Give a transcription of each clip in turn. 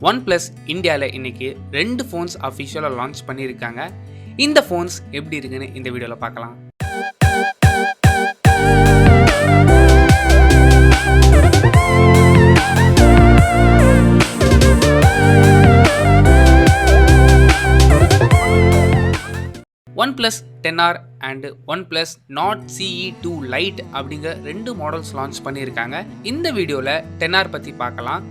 OnePlus இந்தியாவில் இன்னைக்கு 2 phones அஃபிஷியலாக லான்ச் பண்ணியிருக்காங்க. இந்த ஃபோன்ஸ் எப்படி இருக்குன்னு இந்த வீடியோவில் பார்க்கலாம். OnePlus 10R and OnePlus Nord CE2 Lite அப்படிங்கிற 2 மாடல்ஸ் லான்ச் பண்ணியிருக்காங்க. இந்த வீடியோவில் 10R பற்றி பார்க்கலாம்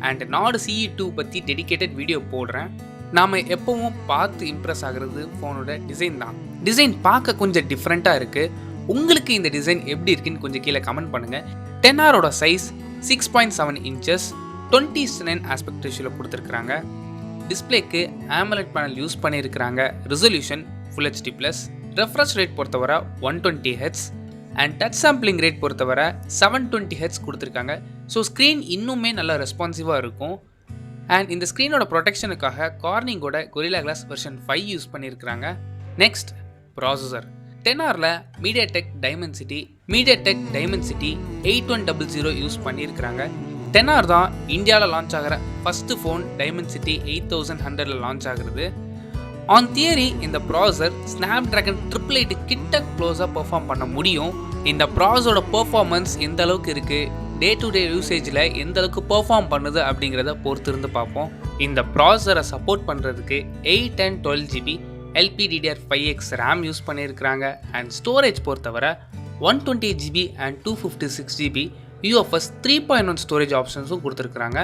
அண்ட் Nord CE2 பற்றி டெடிகேட்டட் வீடியோ போடுறேன். நாம் எப்பவும் பார்த்து இம்ப்ரெஸ் ஆகிறது ஃபோனோட டிசைன் தான். டிசைன் பார்க்க கொஞ்சம் டிஃப்ரெண்ட்டாக இருக்குது. உங்களுக்கு இந்த டிசைன் எப்படி இருக்குன்னு கொஞ்சம் கீழே கமெண்ட் பண்ணுங்கள். 10Rோட சைஸ் 6.7 inches 20:9 ஆஸ்பெக்ட் ரேஷியோவில் கொடுத்துருக்குறாங்க. டிஸ்பிளேக்கு AMOLED பேனல் யூஸ் பண்ணியிருக்கிறாங்க. Resolution Full HD+, refresh rate பொறுத்தவரை 120Hz and touch sampling rate பொறுத்தவரை 720Hz கொடுத்துருக்காங்க. ஸோ ஸ்க்ரீன் இன்னுமே நல்லா ரெஸ்பான்சிவாக இருக்கும். அண்ட் இந்த ஸ்க்ரீனோட ப்ரொடெக்ஷனுக்காக கார்னிங்கோட Gorilla Glass வெர்ஷன் 5 யூஸ் பண்ணியிருக்கிறாங்க. நெக்ஸ்ட் ப்ராசஸர் 10Rல MediaTek Dimensity 8100 யூஸ் பண்ணியிருக்கிறாங்க. 10R தான் இந்தியாவில் லான்ச் ஆகிற ஃபஸ்ட்டு ஃபோன் Dimensity 8100 லான்ச் ஆகுறது. ஆன் தியரி இந்த ப்ராசஸர் ஸ்னாப்ட்ராகன் 888 கிட்ட க்ளோஸாக பெர்ஃபார்ம் பண்ண முடியும். இந்த ப்ராசஸோட பெர்ஃபார்மன்ஸ் எந்த அளவுக்கு இருக்குது, டே டு டே யூசேஜில் எந்த அளவுக்கு பெர்ஃபார்ம் பண்ணுது அப்படிங்கிறத பொறுத்து இருந்து பார்ப்போம். இந்த ப்ராசஸரை சப்போர்ட் பண்ணுறதுக்கு 8 and 12GB LPDDR5X RAM யூஸ் பண்ணியிருக்கிறாங்க. அண்ட் ஸ்டோரேஜ் பொறுத்தவரை 128GB and 256GB UFS 3.1 storage ஆப்ஷன்ஸும் கொடுத்துருக்குறாங்க.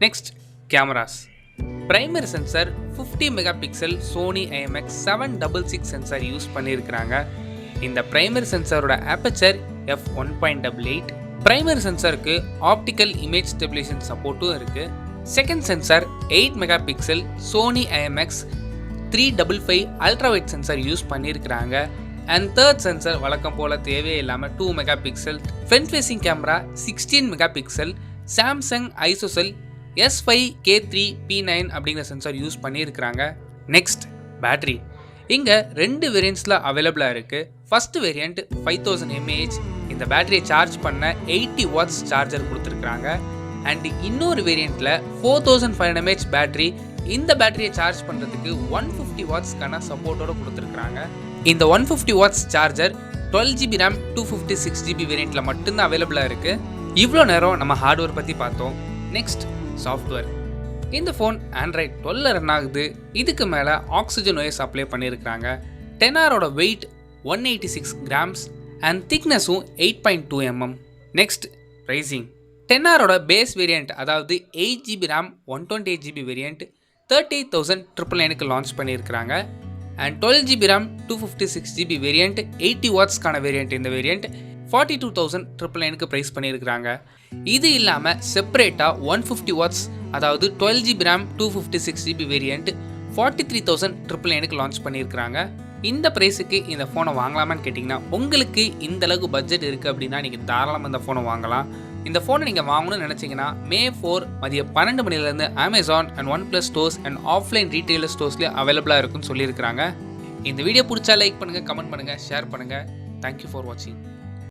Next cameras. Primary sensor 50 megapixel Sony IMX 766 sensor use பண்ணியிருக்கிறாங்க. இந்த பிரைமரி சென்சாரோட ஆப்பர்ச்சர் f1.88. பிரைமரி சென்சாருக்கு ஆப்டிக்கல் இமேஜ் ஸ்டெபிலேஷன் சப்போர்ட்டும் இருக்குது. Second sensor 8 megapixel Sony IMX 355 ultrawide sensor use பண்ணியிருக்கிறாங்க. அண்ட் தேர்ட் சென்சார் வழக்கம் போல் தேவையே இல்லாமல் 2 megapixel front facing camera 16 megapixel Samsung ISOCELL S5K3P9 அப்படிங்கிற சென்சார் யூஸ் பண்ணியிருக்கிறாங்க. Next battery. இங்கே 2 வேரியண்ட்ஸில் அவைலபிளாக இருக்குது. First variant 5000 mAh. இந்த பேட்டரியை சார்ஜ் பண்ண 80 watts சார்ஜர் கொடுத்துருக்குறாங்க. அண்ட் இன்னொரு வேரியண்ட்டில் 4500 mAh பேட்டரி. இந்த பேட்டரியை சார்ஜ் பண்ணுறதுக்கு 150 wattsக்கான சப்போர்ட்டோடு கொடுத்துருக்குறாங்க. இந்த 150 watts charger 12GB RAM 256GB வேரியண்ட்டில் மட்டும்தான் அவைலபிளாக இருக்குது. இவ்வளோ நேரம் நம்ம ஹார்ட்வேர் பற்றி பார்த்தோம். Next software. இந்த ஃபோன் Android 12 ரன் ஆகுது. இதுக்கு மேலே ஆக்சிஜன் OS அப்ளை பண்ணியிருக்கிறாங்க. 10Rோட வெயிட் 186 grams அண்ட் திக்னஸும் 8.2 mm. Next pricing. 10Rோட பேஸ் வேரியண்ட் அதாவது 8GB RAM 128GB வேரியண்ட் 38,999க்கு லான்ச் பண்ணியிருக்கிறாங்க. And 12GB RAM 256GB variant 80 wattsக்கான வேரியண்ட். இந்த வேரியண்ட் 42,999க்கு ப்ரைஸ் பண்ணியிருக்கிறாங்க. இது இல்லாமல் செப்பரேட்டாக 150 watts அதாவது 12GB RAM 256GB variant 43,999க்கு launch பண்ணியிருக்கிறாங்க. இந்த ப்ரைஸுக்கு இந்த ஃபோனை வாங்கலாமான்னு கேட்டிங்கன்னா, உங்களுக்கு இந்த அளவுக்கு பட்ஜெட் இருக்குது அப்படின்னா நீங்கள் தாராளமாக இந்த ஃபோனை வாங்கலாம். இந்த ஃபோனை நீங்கள் வாங்கணும்னு நினச்சிங்கன்னா May 4 மதியம் 12 மணிலேருந்து Amazon and OnePlus stores and offline retailer ஸ்டோர்ஸ்லேயே அவைலபிளாக இருக்குன்னு சொல்லியிருக்கிறாங்க. இந்த வீடியோ பிடிச்சா லைக் பண்ணுங்கள், கமெண்ட் பண்ணுங்கள், ஷேர் பண்ணுங்கள். தேங்க்யூ ஃபார் வாட்சிங்.